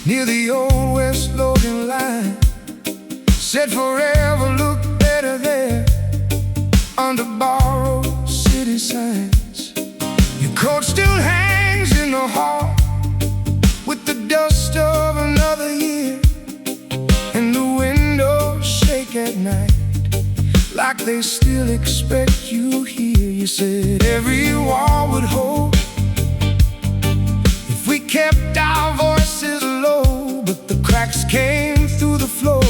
near the old West Logan line. Said forever looked better there under borrowed city signs. Your coat still hangs in the hall with the dust of another year, and the windows shake at night like they still expect you here. You said every wall would hold if we kept our voices low, but the cracks came through the floor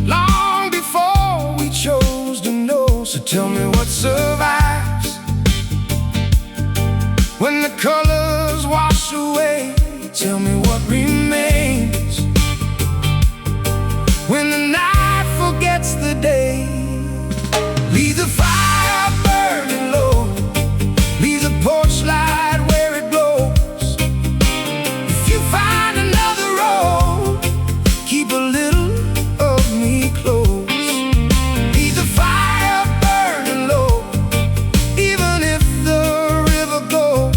long before we chose to know. So tell me what survives when the colors wash away. Tell me what remains when the night forgets the day. Leave the fire burning low, leave the porch light where it glows. If you find another road, keep a little of me close. Leave the fire burning low, even if the river goes.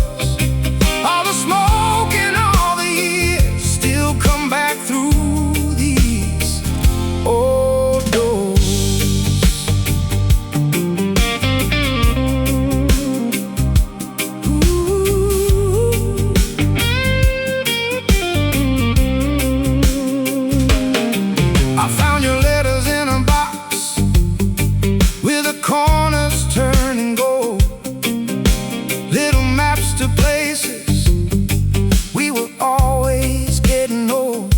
All the smoke and all the years still come back through these old doors. I found your letters in a box with the corners turning gold, little maps to places we were always getting old.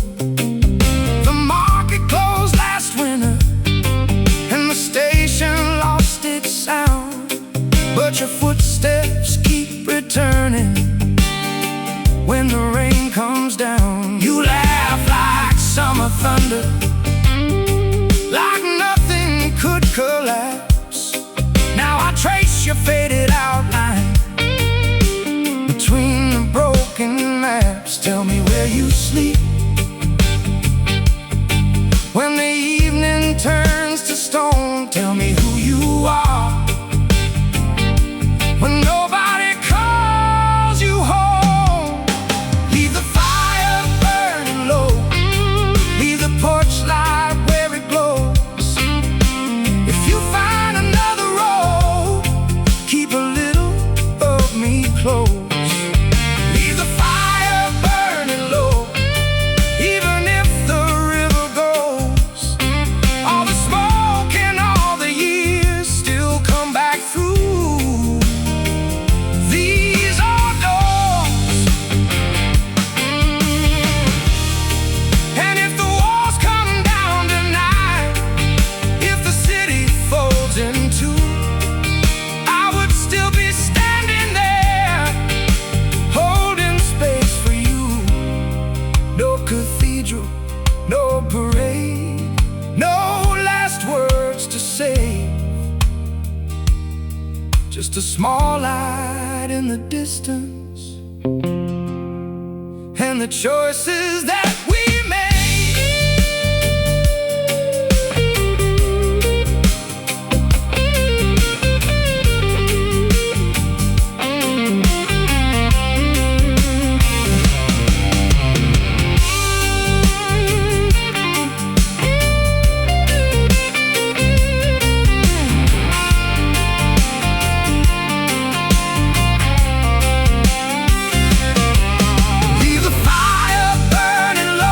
The market closed last winter and the station lost its sound, but your footsteps keep returning when the rain comes down. You laugh like summer thunder, like nothing could collapse. Now I trace your faded outline between the broken maps. Tell me where you sleep when the evening turns to stone. Tell me who you are when nobody calls you home. Leave the fire burning low, leave the porch light where it glows. If you find another road, keep a little of me close. Leave the fire burning low, even if the river goes. All the smoke and all the years still come back through these old doors. And if the walls come down tonight, if the city folds in two, I would still be standing there, holding space for you. No cathedral, no parade, no last words to say, just a small light in the distance and the choices that we made. Leave the fire burning low,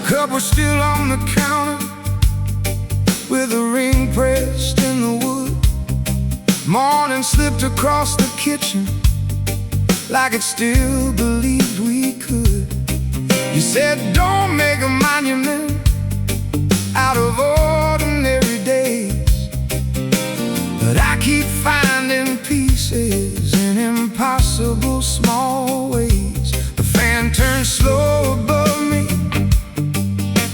Cup was still on the counter with a ring pressed in the wood. Morning slipped across the kitchen like it still believed we could. You said don't make a monument out of ordinary days, but I keep finding pieces in impossible small ways. The fan turns slow above me,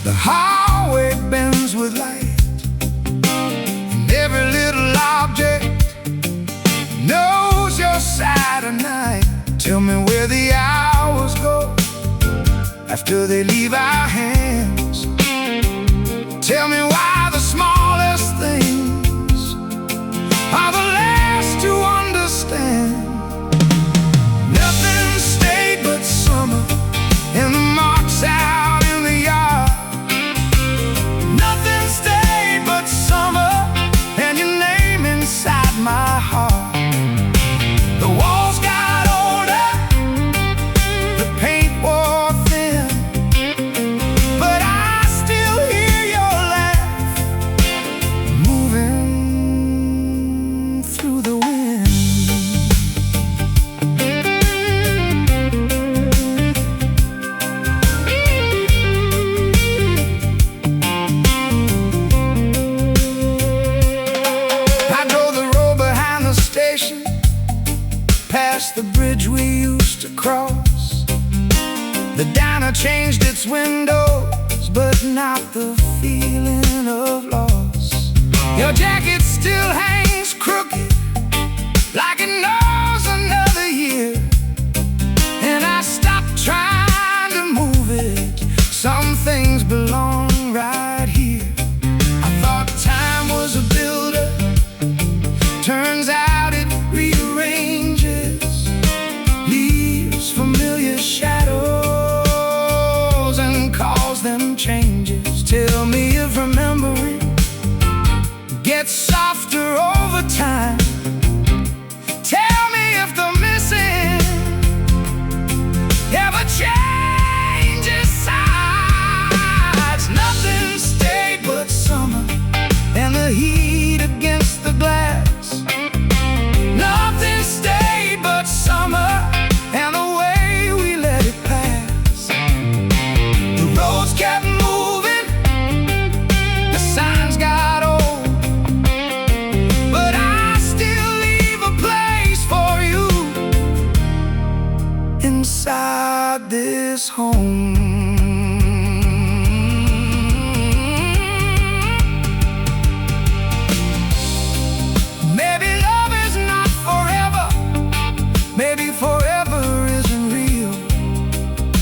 the hallway bends with light, and every little object knows your side of night. Tell me where the hours go after they leave our hands. Tell me why the smallest things are the last to understand. Nothing stayed but summer and the marks out in the yard. Nothing stayed but summer and your name inside my heart. The walls got older, the paint wore thin, but I still hear your laugh moving through the wind. I drove the road behind the station, past the bridge we used to cross. The diner changed its windows, but not the feeling of loss. Your jacket still hangs crooked, like it knows another year, and I stopped trying to move it. Some things belong right here. I thought time was a builder, turns out it rearranges, leaves familiar shadows and calls them changes. Tell me if remembering gets softer over time. Tell me if the missing ever changes sides. Nothing stayed but summer and the heat against the glass. Nothing stayed but summer and the way we let it pass. The roads kept moving, the signs got old, but I still leave a place for you inside this home. Maybe love is not forever, maybe forever isn't real.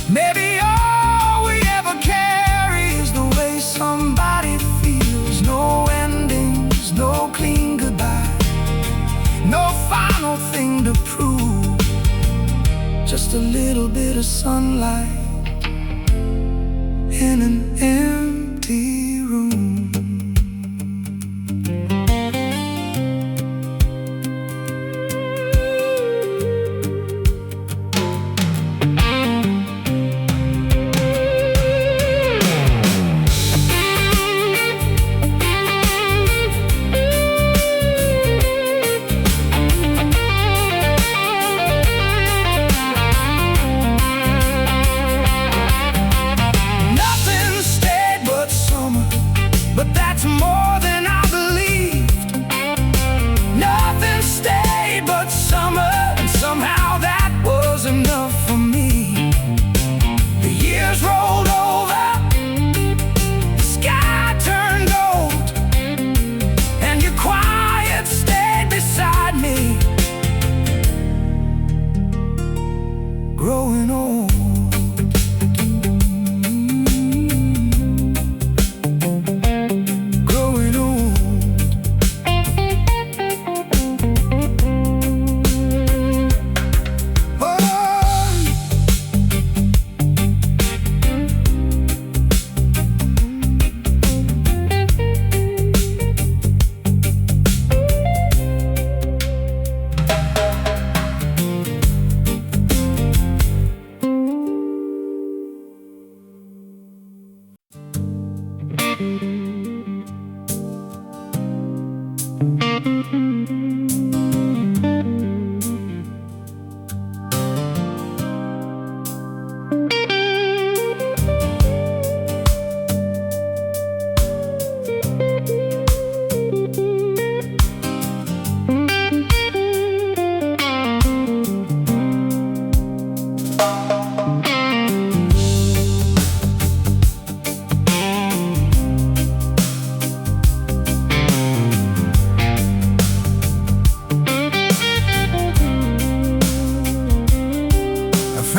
Maybe all we ever carry is the way somebody feels. No endings, no clean goodbye, no final thing to prove, just a little bit of sunlight in an empty room. Nothing stayed but summer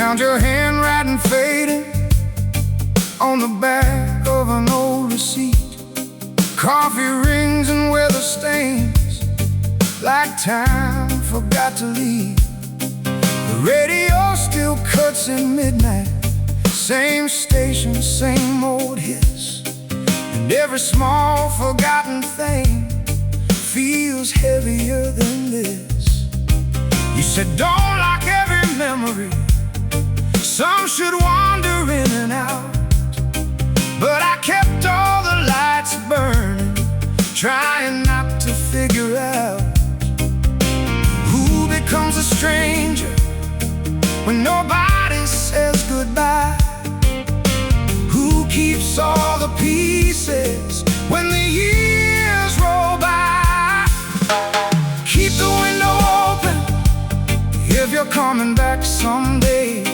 Found your handwriting faded on the back of an old receipt. Coffee rings and weather stains, like time forgot to leave. The radio still cuts at midnight, same station, same old hits. And every small forgotten thing feels heavier than this. You said don't lock every memory, some should wander in and out. But I kept all the lights burning, trying not to figure out who becomes a stranger when nobody says goodbye. Who keeps all the pieces when the years roll by? Keep the window open if you're coming back someday.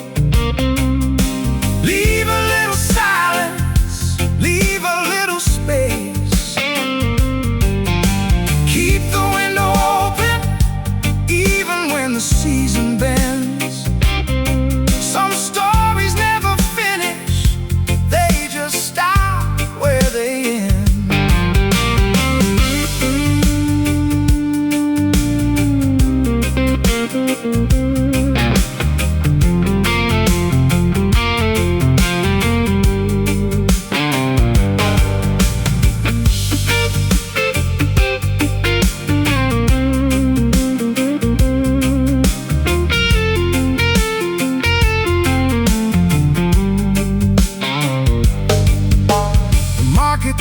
Leave a little silence, leave a little space. Keep the window open even when the season bends. Some stories never finish, they just stop where they end.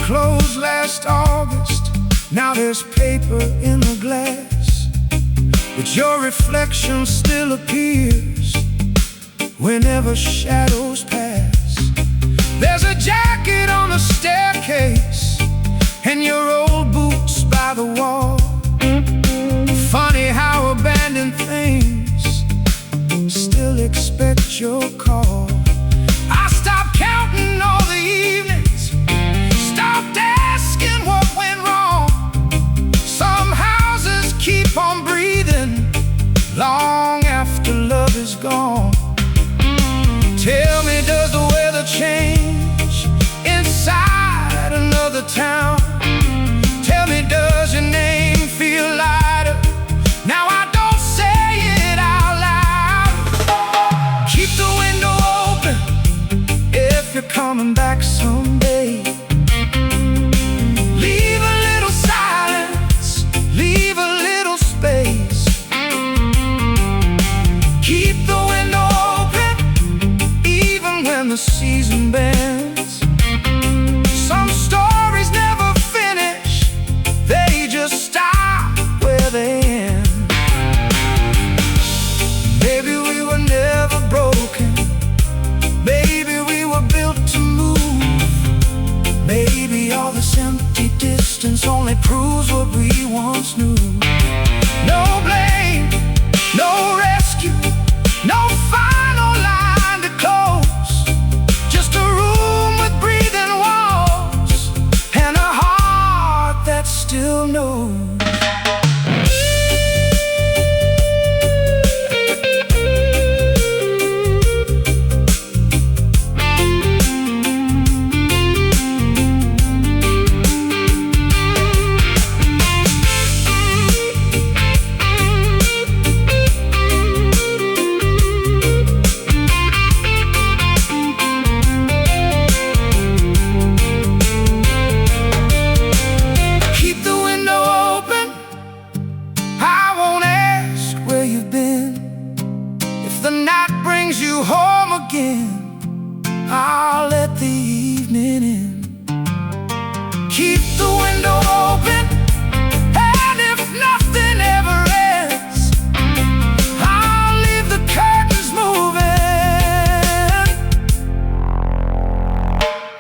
Closed last August, now there's paper in the glass, but your reflection still appears whenever shadows pass. There's a jacket on the staircase and your old boots by the wall. Funny how abandoned things still expect your call. I stopped counting all the evenings, stopped asking what went wrong. Some houses keep on breathing long after love is gone. Tell me, does the weather change inside another town? Tell me, does your name feel lighter now I don't say it out loud? Keep the window open if you're coming back someday. Leave a little silence, leave a little space. Keep the window open even when the season bends. Some stories never finish, they just stop where they end. Maybe we were never broken, maybe we were built to move. Maybe all this empty distance only proves what we once knew. No blame, no rescue, no final line to close. Just a room with breathing walls and a heart that still knows.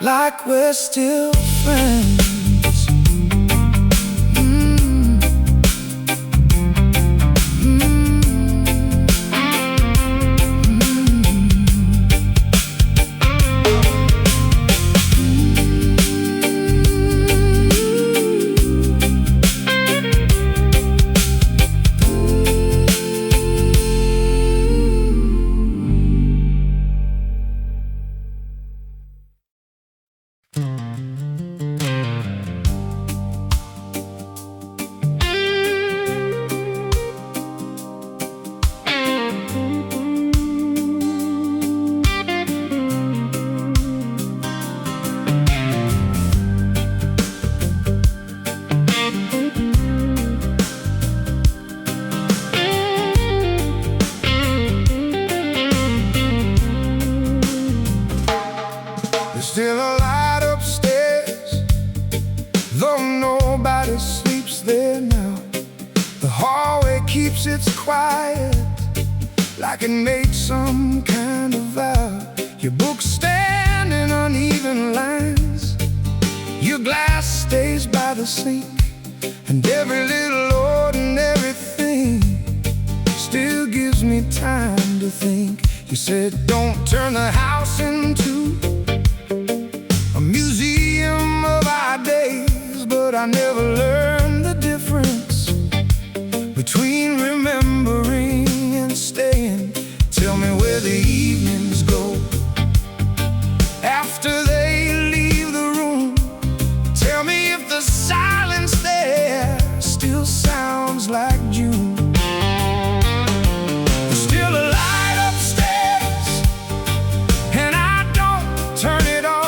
like we're still friends. Still a light upstairs, though nobody sleeps there now. The hallway keeps its quiet, like it made some kind of vow. Your books stand in uneven lines, your glass stays by the sink, and every little ordinary thing still gives me time to think. You said don't turn the house into a museum of our days, but I never learned the difference between remembering and staying. Tell me where the evenings go after they leave the room. Tell me if the silence there still sounds like June. There's still a light upstairs, and I don't turn it off.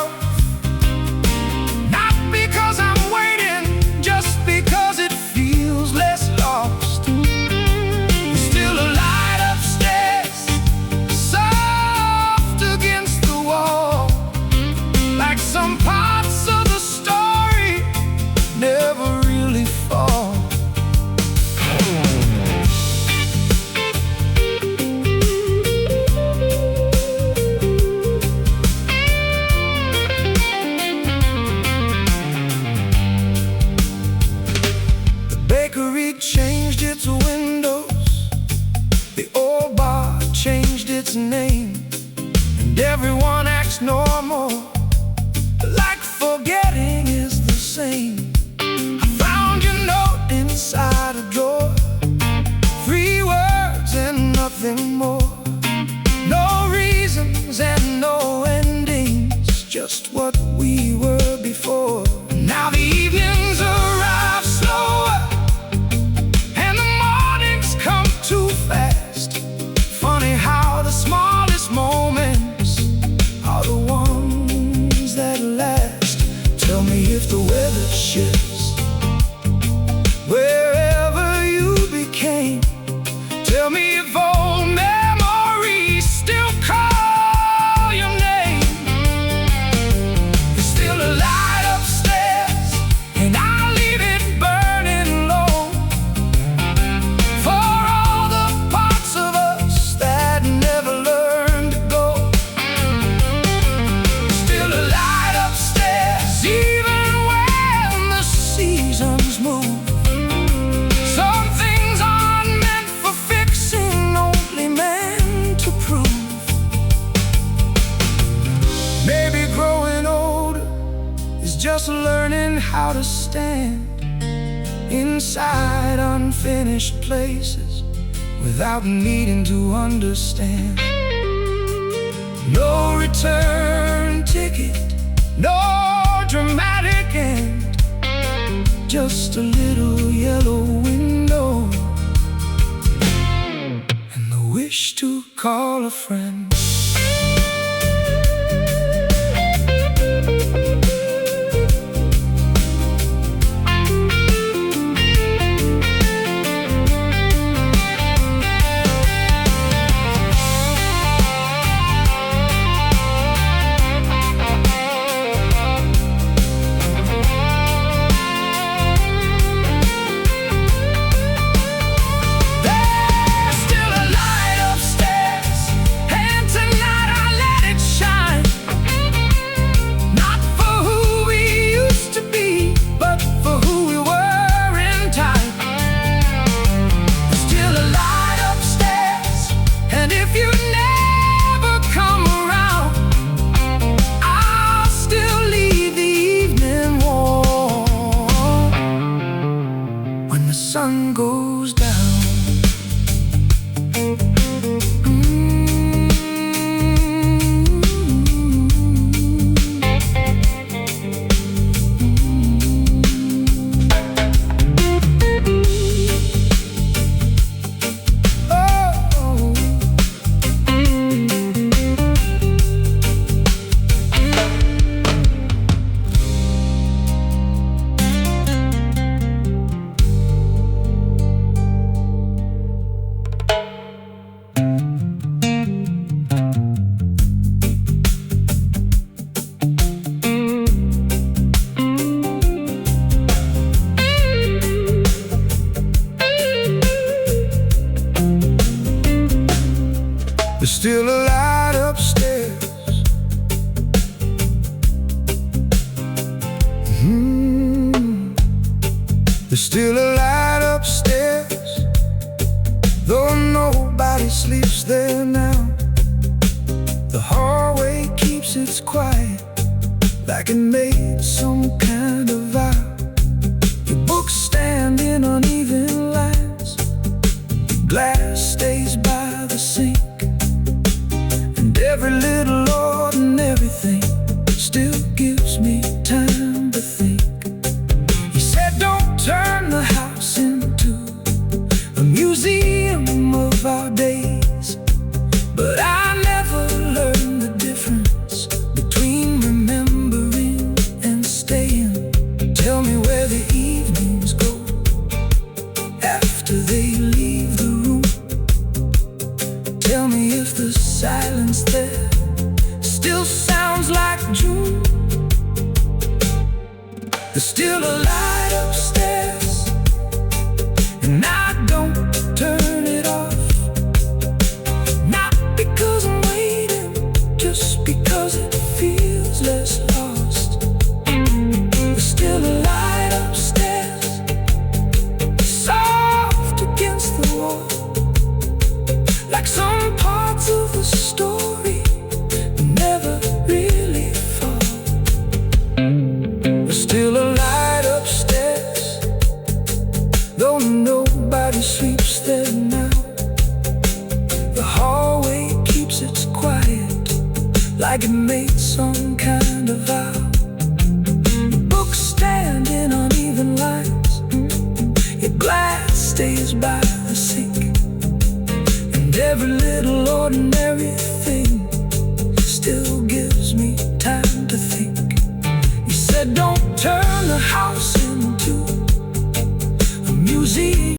Changed its windows, the old bar changed its name, and everyone acts normal, like forgetting is the same. I found your note inside a drawer, 3 words and nothing more. No reasons and no endings, just what we were before. Now the evenings arrive slower, too fast. Funny how the smallest moments are the ones that last. Tell me if the weather shifts wherever you became. Tell me if old memories still call your name. There's still a light upstairs, and I leave it burning low for just learning how to stand inside unfinished places without needing to understand. No return ticket, no dramatic end, just a little yellow window and the wish to call a friend. There's still a light upstairs, and There's still a light upstairs, though nobody sleeps there now. The hallway keeps its quiet, like it made some kind of vow. Your books stand in uneven lines, glass stays by the sink, and every little ordinary thing still gives me time to think. He said don't turn the house into a museum of our days, but I never learned the difference between remembering and staying. Tell me where the evenings go after they leave the room. Tell me if the silence there still sounds like June. There's still a light upstairs, and I don't turn it off. Not because I'm waiting, just because it feels less lost. There's still a light upstairs, soft against the wall, like some parts of the story never really fall. There's still a light upstairs, though nobody sleeps there now. The hallway keeps its quiet, like it made some kind of vow. The books stand in uneven lines, your glass stays by the sink, and every little ordinary thing still gives me time to think. He said don't turn the house into a museum.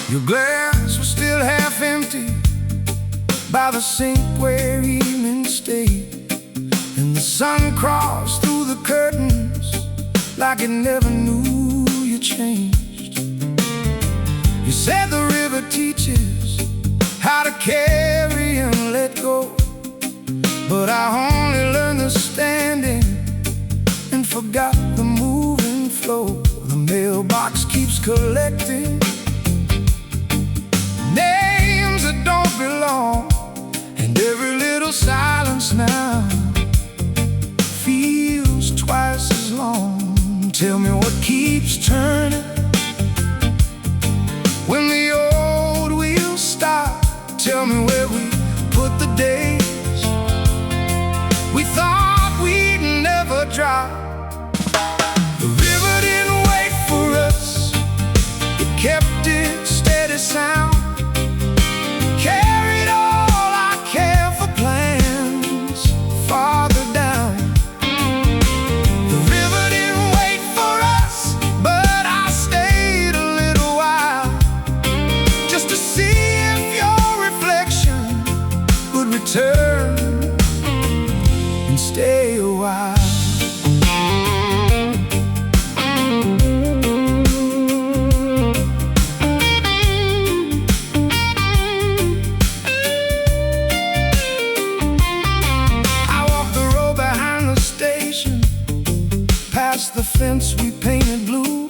Your glass was still half empty by the sink where evening stayed, and the sun crossed through the curtains like it never knew you changed. You said the river teaches how to carry and let go, but I only learned the standing and forgot the moving flow. The mailbox keeps collecting names that don't belong, and every little silence now feels twice as long. Tell me what keeps turning when the old wheels stop. Tell me where we put the days we thought we'd never drop. The river didn't wait for us, it kept its steady sound, carried all our careful plans farther down. The river didn't wait for us, but I stayed a little while, just to see if your reflection would return and stay a while. Past the fence we painted blue,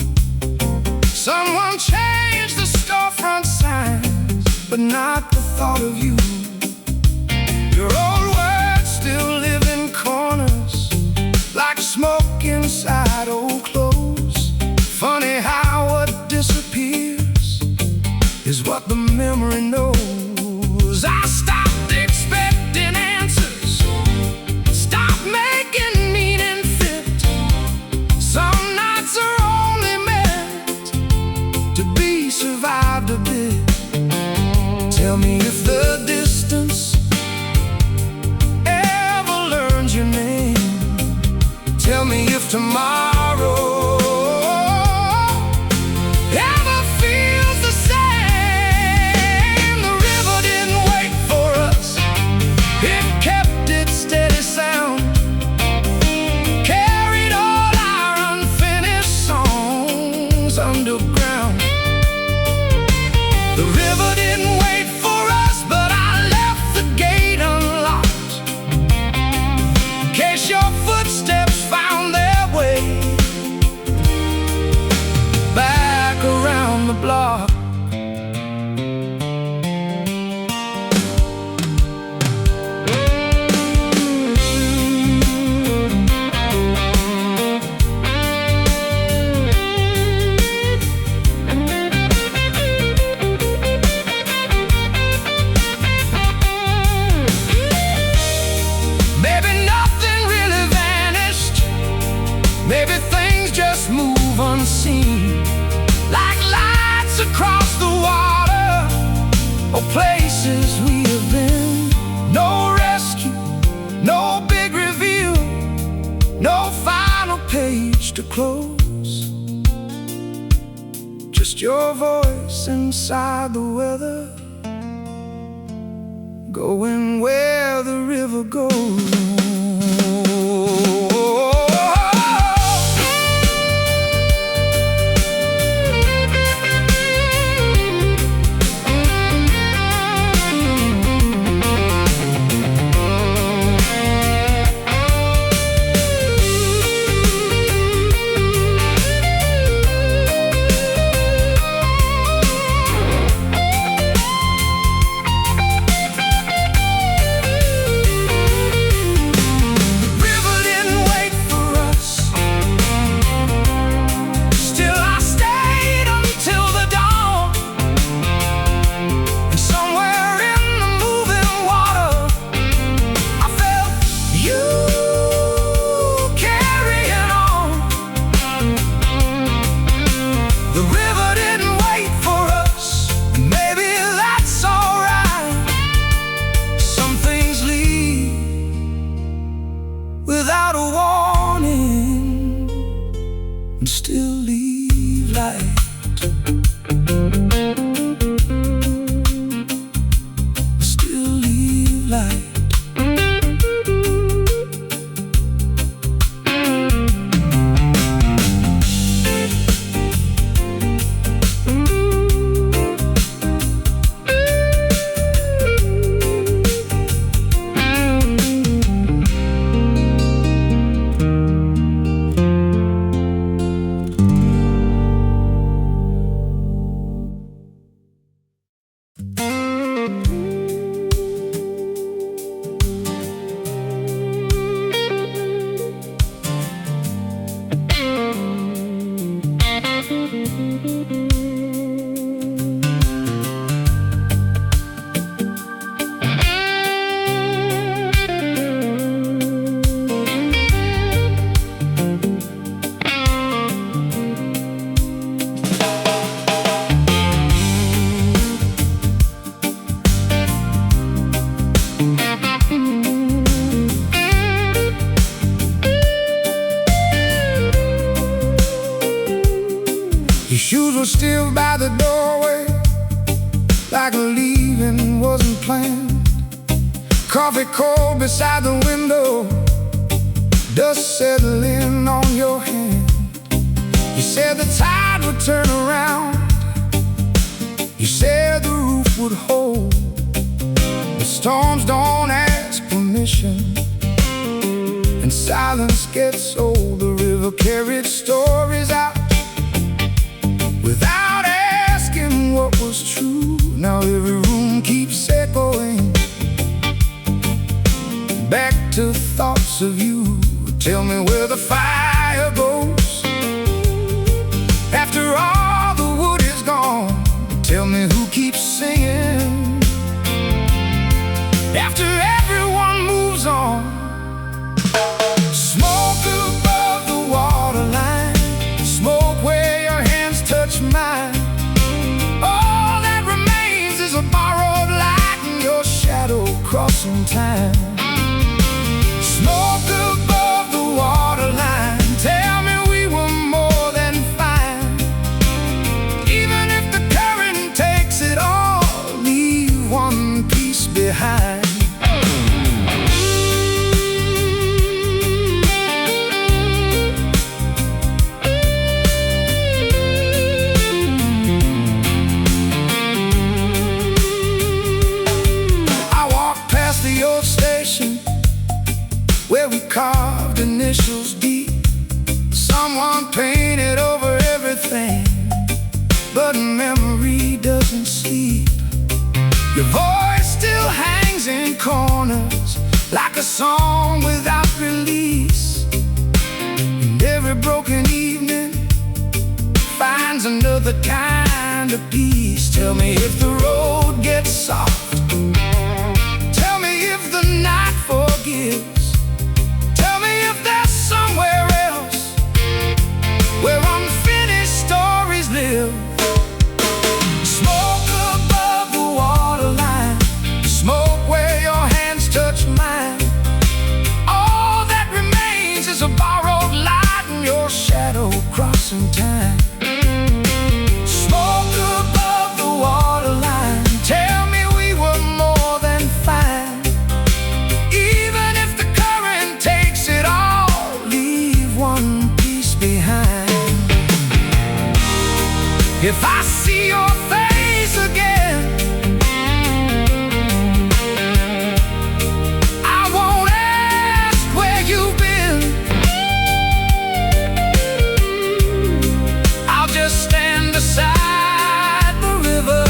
someone changed the storefront signs, but not the thought of you. Your old words still live in corners, like smoke inside old clothes. Funny how what disappears is what the memory knows. I stopped expecting answers, stopped making meaning fit. Some nights are only meant to be survived a bit. Tell me if the distance ever learns your name. Tell me if tomorrow ever feels the same. block. Maybe things just move unseen, like lights across the water, or places we have been. No rescue, no big reveal, no final page to close. Just your voice inside the weather, going where the river goes. Without a warning, and still leave light. Still leave light. Your shoes were still by the doorway, like leaving wasn't planned. Coffee cold beside the window, dust settling on your hand. You said the tide would turn around, you said the roof would hold. The storms don't ask permission, and silence gets old. The river carried stories out without asking what was true. Now every room keeps echoing back to thoughts of you. Tell me where the fire goes after all the wood is gone. Tell me who keeps singing after everyone moves on. Smoke above the waterline, smoke where your hands touch mine. All that remains is a borrowed light and your shadow crossing time. Smoke above the waterline, tell me we were more than fine. Even if the current takes it all, leave one piece behind. I walked past the old station Your voice still hangs in corners like a song without release. And every broken evening finds another kind of peace. Tell me if the road gets soft. Tell me if the night forgives. Tell me if there's somewhere else where unfinished stories live. Smoke above the waterline, smoke where your hands touch mine. All that remains is a borrowed light and your shadow crossing time. Smoke above the waterline, tell me we were more than fine. Even if the current takes it all, leave one piece behind. If I see your face again, I won't ask where you've been. I'll just stand beside the river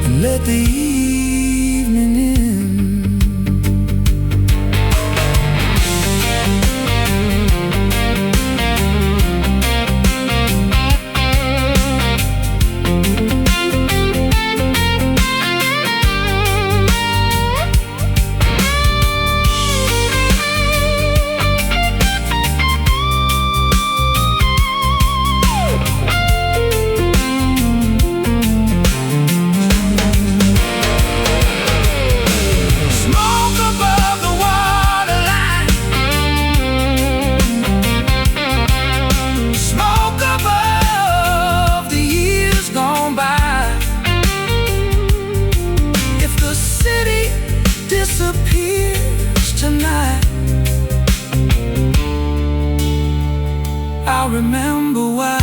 and let the evening in. Smoke above the waterline, smoke above the years gone by. If the city disappears tonight, I'll remember why.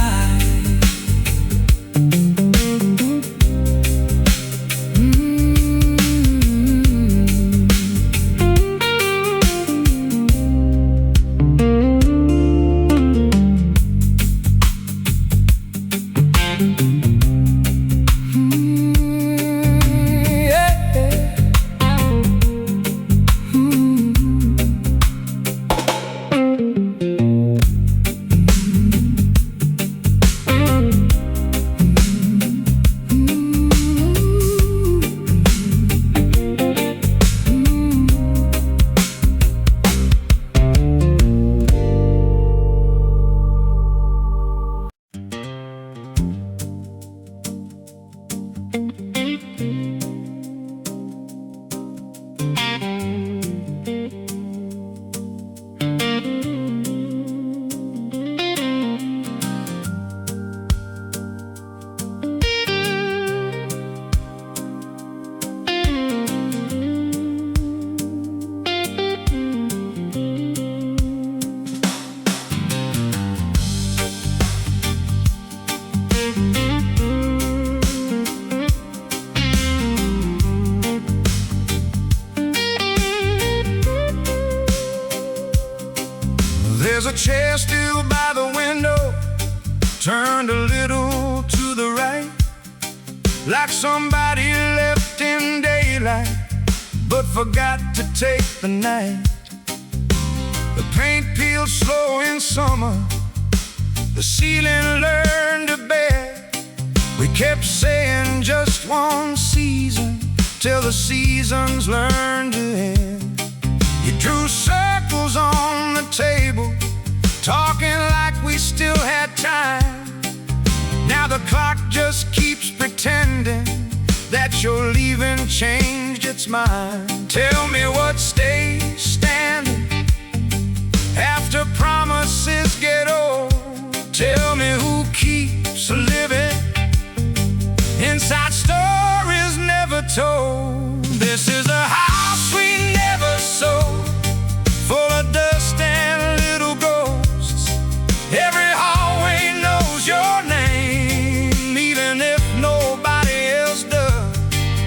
There's a chair still by the window, turned a little to the right, like somebody left in daylight but forgot to take the night. The paint peeled slow in summer, the ceiling learned to bear. We kept saying just one season till the seasons learned to end. You drew circles on the table, talking like we still had time. Now the clock just keeps pretending that your leaving changed its mind. Tell me what stays standing after promises get old. Tell me who keeps living inside stories never told. This is a house we never sold, full of dust and little ghosts. Every hallway knows your name, even if nobody else does.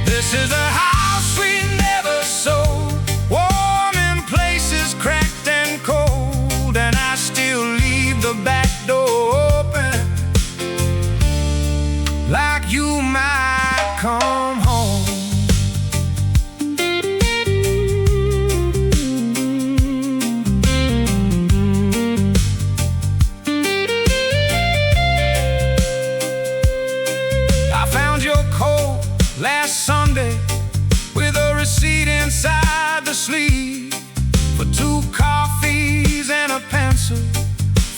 This is a house we never sold, warm in places cracked and cold, and I still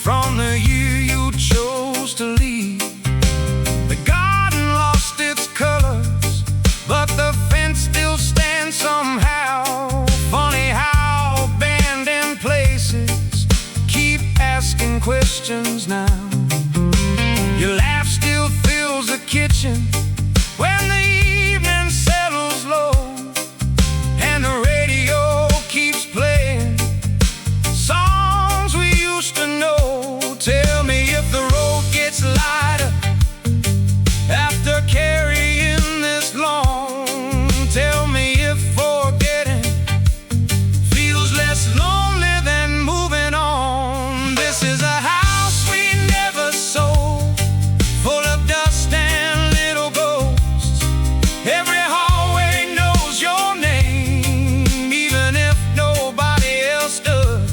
from the year you chose to leave. The garden lost its colors, but the fence still stands somehow. Funny how abandoned places keep asking questions now. Your laugh still fills the kitchen when the evening settles low, and the radio keeps playing songs we used to know. Tell me if the road gets lighter after carrying this long. Tell me if forgetting feels less lonely than moving on. This is a house we never sold, full of dust and little ghosts. Every hallway knows your name, even if nobody else does.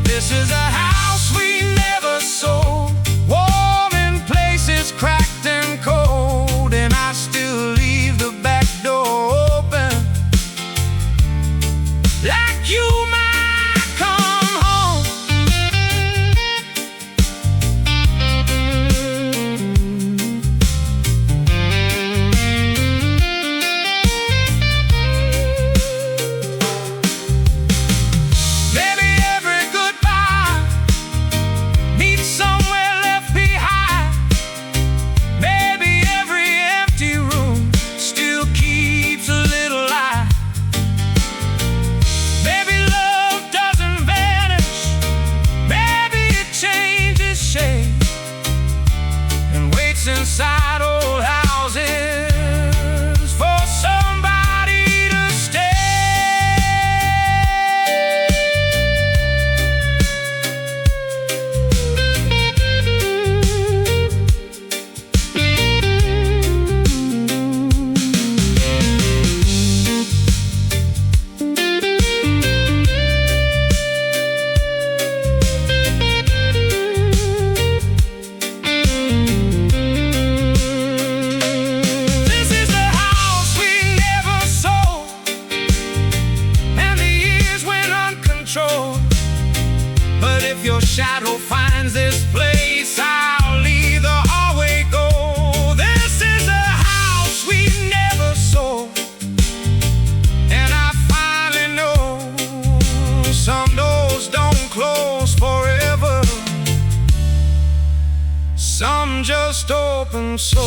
This is a house we never sold, warm in places cracked and cold, and I still leave the back door open, like you might come home. Maybe every goodbye meets somewhere left behind. Maybe every empty room still keeps a little light. Maybe love doesn't vanish, maybe it changes shape and waits inside old houses for somebody to stay. This is the house we never sold, and the years went uncontrolled. But if your shadow finds this place, I'll leave the hallway go. This is a house we never sold, and I finally know some doors don't close forever, some just open so.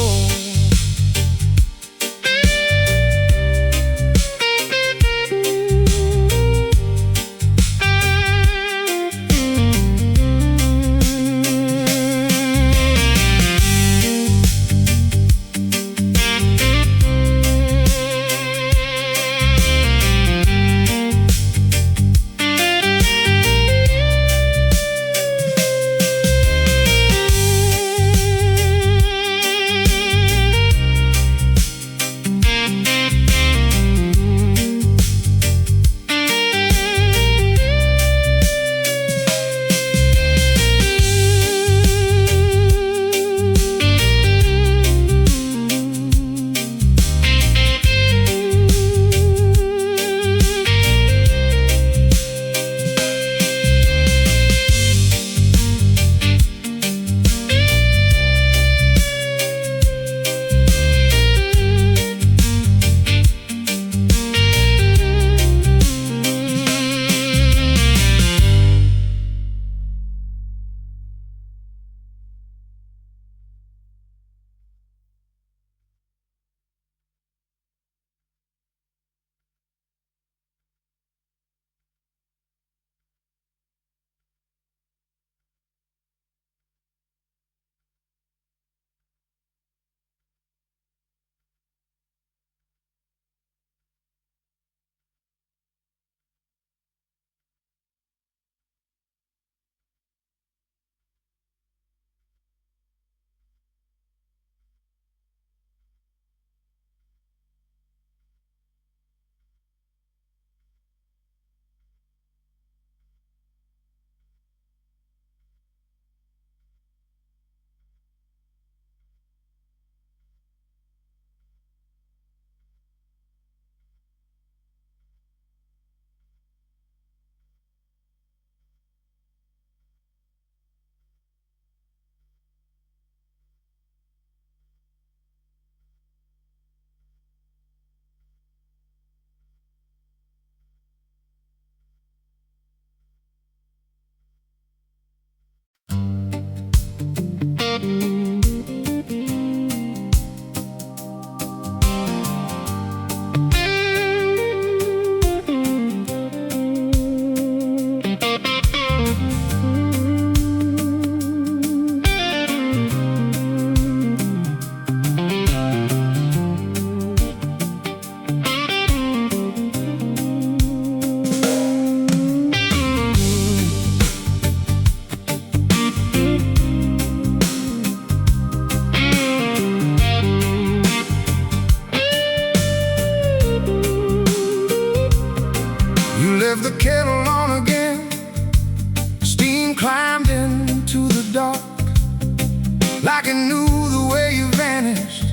like it knew the way you vanished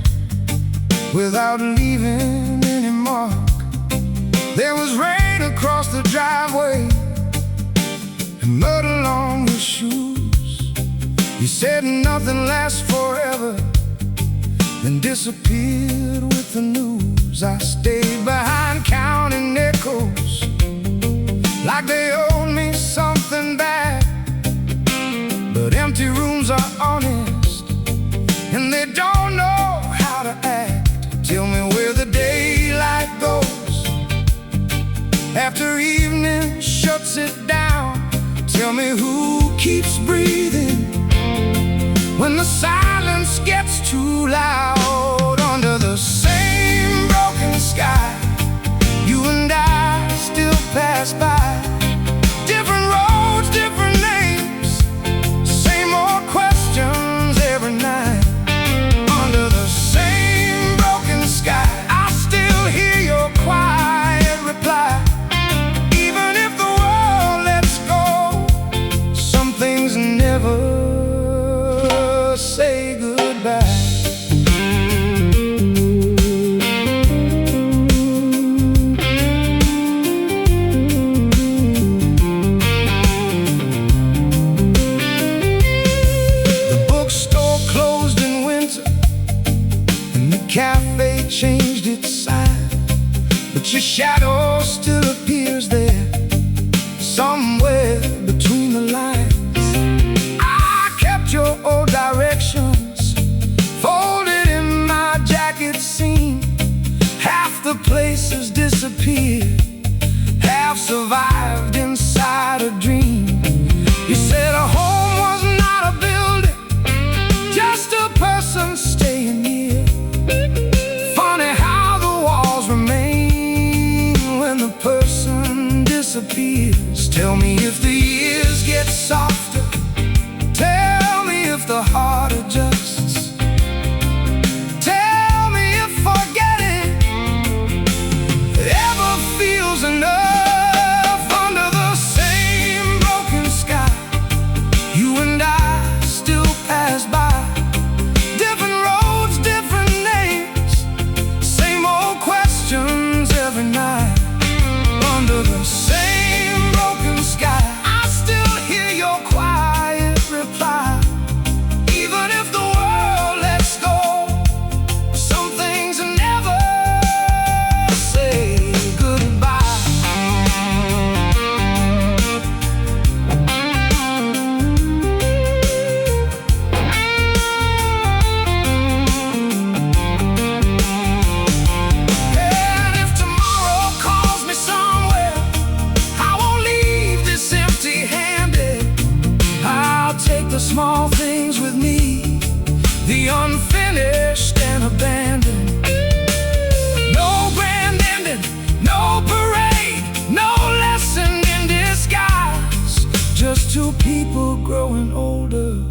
without leaving any mark. There was rain across the driveway and mud along your shoes. You said nothing lasts forever, then disappeared with the news. I stayed behind counting echoes like they owed me something back. But empty rooms are honest, and they don't know how to act. Tell me where the daylight goes after evening shuts it down. Tell me who keeps breathing when the silence gets too loud. Under the same broken sky, you and I still pass by. Different roads, different names, same old questions every night. Under the same broken sky, I still hear your quiet reply. Even if the world lets go, some things never say goodbye. Cafe changed its sign, but your shadow still appears there, somewhere between the lines. I kept your old directions folded in my jacket seam. Half the places disappeared, half survived inside a dream. You said a home was not a building, just a person staying here. Funny how the walls remain when the person disappears. Tell me if the years get softer, tell me if the heart adjusts. Tell me if forgetting ever feels enough. Under the same broken sky, you and I still pass by. Every night, under the same broken sky, I still hear your quiet reply. Even if the world lets go, some things never say goodbye. Small things with me, the unfinished and abandoned. No grand ending, no parade, no lesson in disguise. Just two people growing older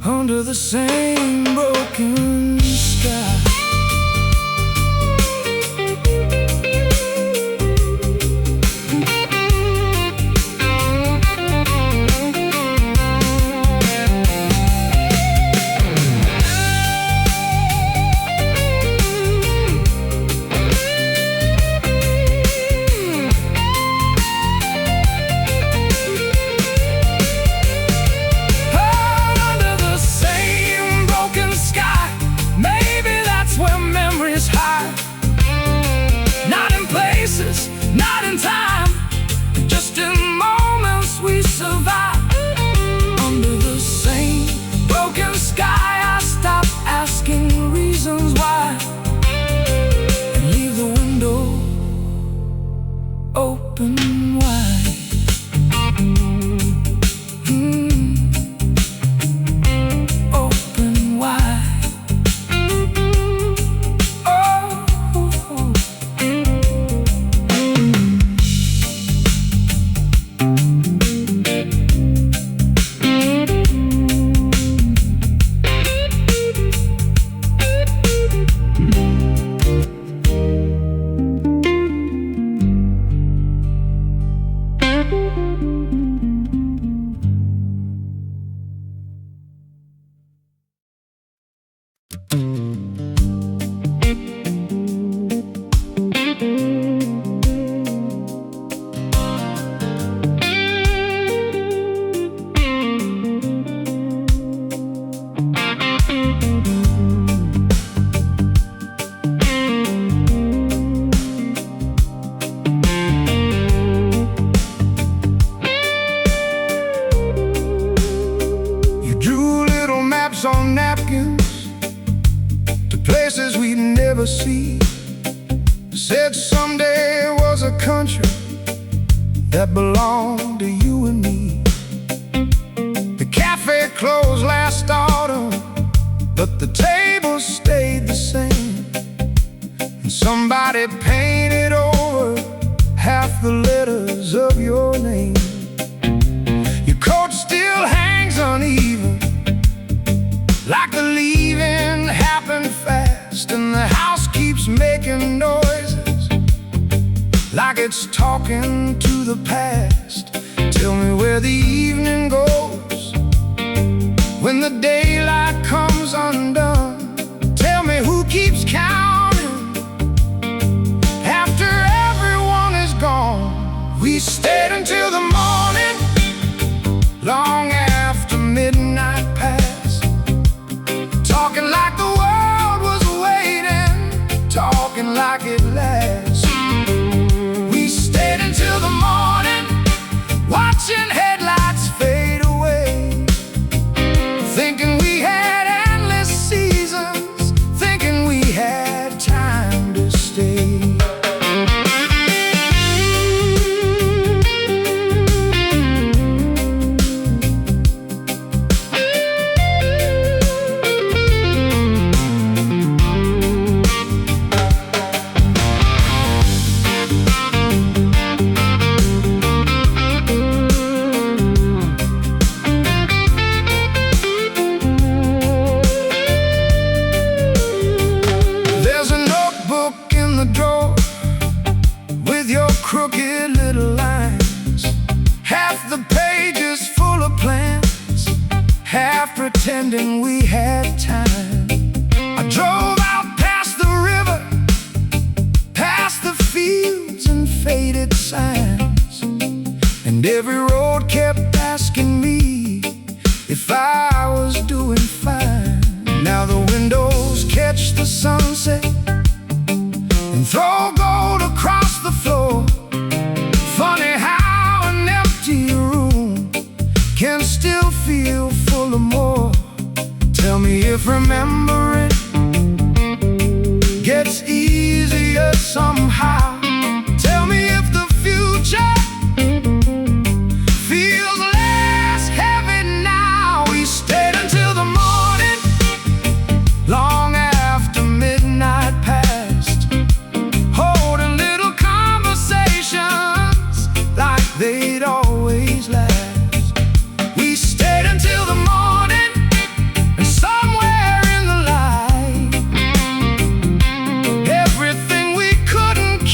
under the same broken sky. Under the same broken sky, maybe notes on napkins to places we'd never see. Said someday was a country that belonged to you and me. The cafe closed last autumn, but the table stayed the same. And somebody painted over half the letters of your name. Your coat still hangs uneven, like the leaving happened fast. And the house keeps making noises, like it's talking to the past. Tell me where the evening goes when the daylight comes undone. Tell me who keeps counting after everyone is gone. We stayed until the morning, long after midnight passed, talking like the world was waiting, talking like it lasts. We stayed until the morning, watching headlights fade away, thinking we had endless seasons, thinking we had time to stay. Crooked little lines, half the pages full of plans, half pretending we had time. I drove out past the river, past the fields and faded signs, and every road kept asking me if I was doing fine. Now the windows catch the sunset and throw gold across the floor. Funny how an empty room can still feel full of more. Tell me if remembering gets easier somehow. Tell me if the future feels less heavy now. We stayed until the morning, long after midnight passed, holding little conversations like they'd always last. We stayed until the morning, and somewhere in the light, everything we couldn't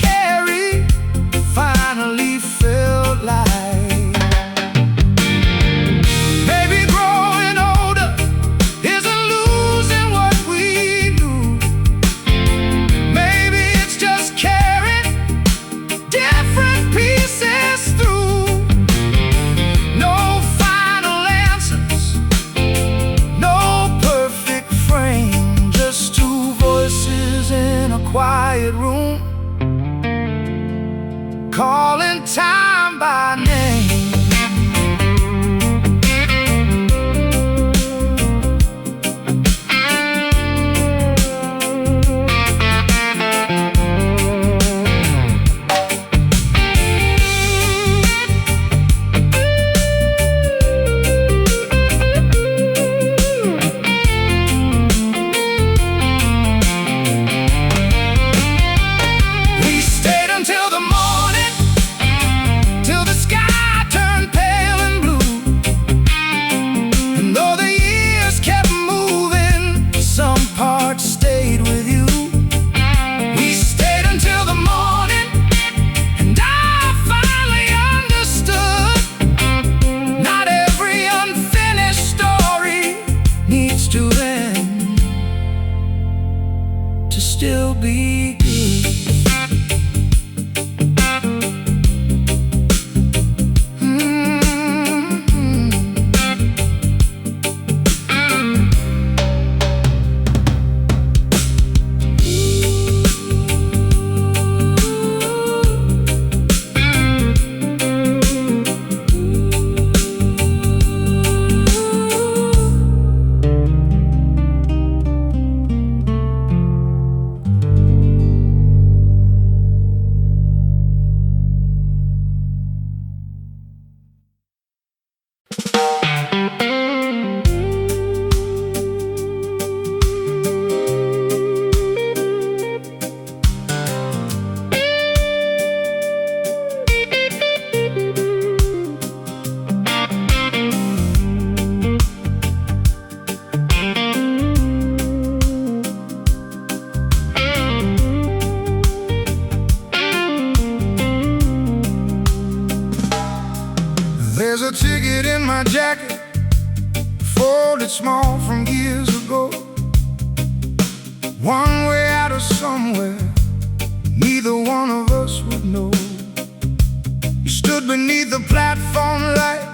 told it small from years ago. One way out of somewhere neither one of us would know. You stood beneath the platform light,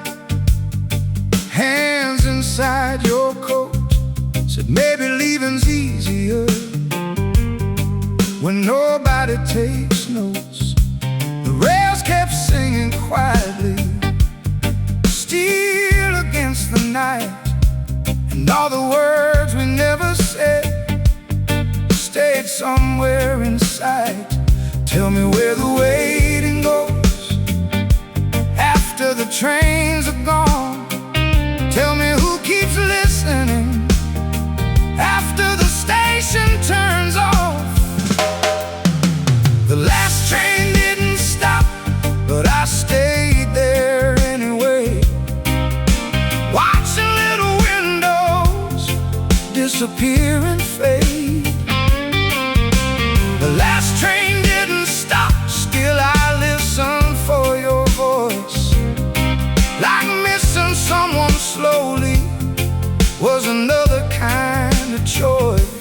hands inside your coat, said maybe leaving's easier when nobody takes notes. The rails kept singing quietly, steel against the night, and all the words we never said stayed somewhere inside. Tell me where the waiting goes after the trains are gone. Tell me who keeps listening after the station turns off. The last train didn't stop, but I stayed there anyway, watching little windows disappear and fade. The last train didn't stop, still I listen for your voice. Like missing someone slowly was another kind of choice.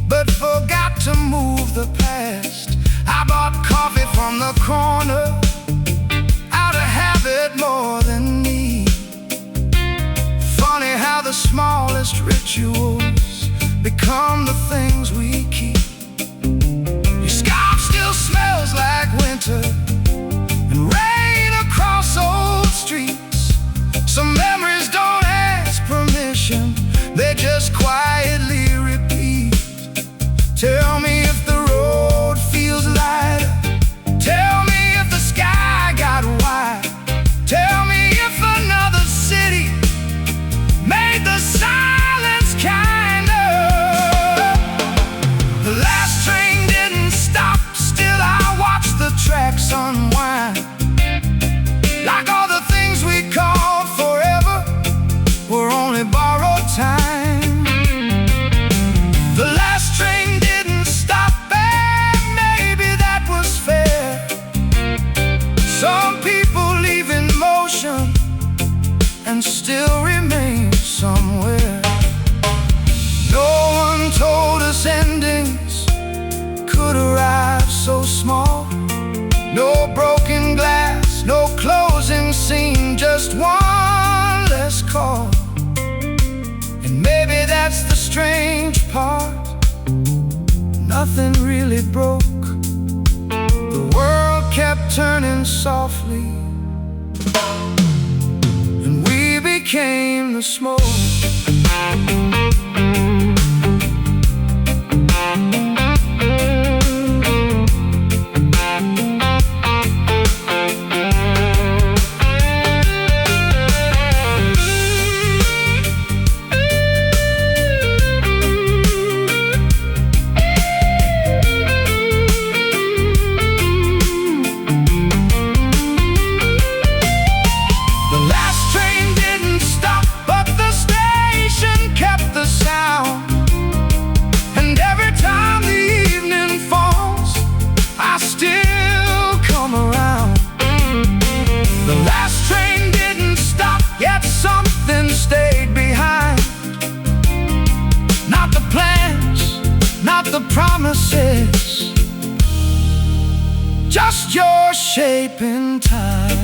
But forgot to move the past. I bought coffee from the corner out of habit more than need. Funny how the smallest rituals become the things we keep. Your scarf still smells like winter and rain across old streets. Some memories don't ask permission, they just quietly repeat. Tell me if the road feels lighter. Tell me if the sky got wide. Tell me if another city made the silence kinder. The last train didn't stop, still I watched the tracks unwind. Like all the things we called forever were only borrowed time. The last train didn't stop, and maybe that was fair. Some people leave in motion and still remain somewhere. No one told us endings could arrive so small. No broken glass, no closing scene, just one less call. And maybe that's the strange part, nothing really broke. The world kept turning softly, and we became the smoke. Promises, just your shape in time.